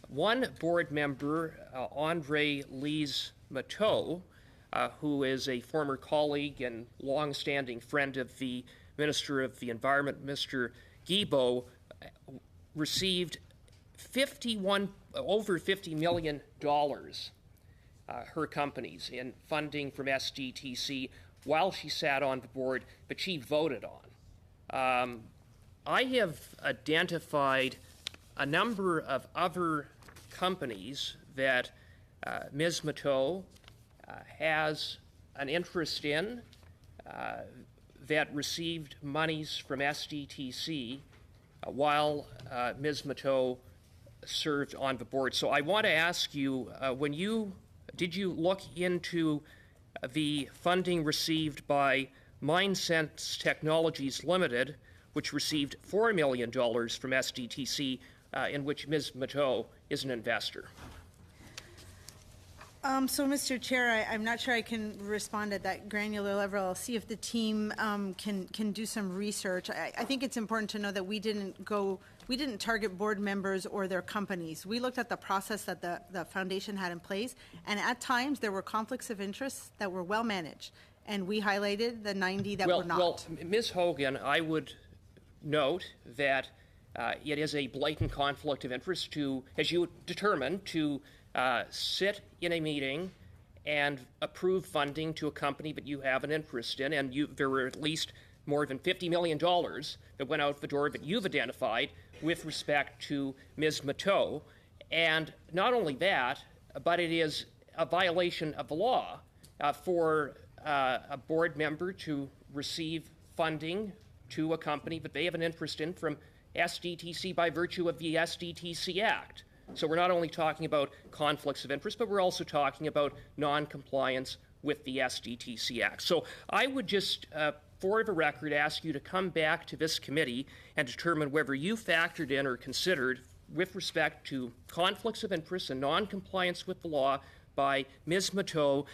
One board member, Andre Lise-Mateau, who is a former colleague and long-standing friend of the Minister of the Environment, Mr. Guilbeault, received over $50 million, her companies, in funding from SDTC while she sat on the board, but she voted on. I have identified a number of other companies that Ms. Mateau has an interest in that received monies from SDTC while Ms. Mateau served on the board. So I want to ask you, did you look into the funding received by MindSense Technologies Limited, which received $4 million from SDTC, in which Ms. Mateau is an investor? So, Mr. Chair, I'm not sure I can respond at that granular level. I'll see if the team can do some research. I think it's important to know that we didn't target board members or their companies. We looked at the process that the foundation had in place, and at times there were conflicts of interest that were well managed, and we highlighted the 90 that were not. Well, Ms. Hogan, I would note that it is a blatant conflict of interest to, as you determined, to sit in a meeting and approve funding to a company that you have an interest in, and there were at least more than $50 million that went out the door that you've identified with respect to Ms. Mateau. And not only that, but it is a violation of the law for a board member to receive funding to a company that they have an interest in from SDTC by virtue of the SDTC Act. So we're not only talking about conflicts of interest, but we're also talking about non-compliance with the SDTC Act. So I would just, for the record, ask you to come back to this committee and determine whether you factored in or considered, with respect to conflicts of interest and non-compliance with the law by Ms. Mateau,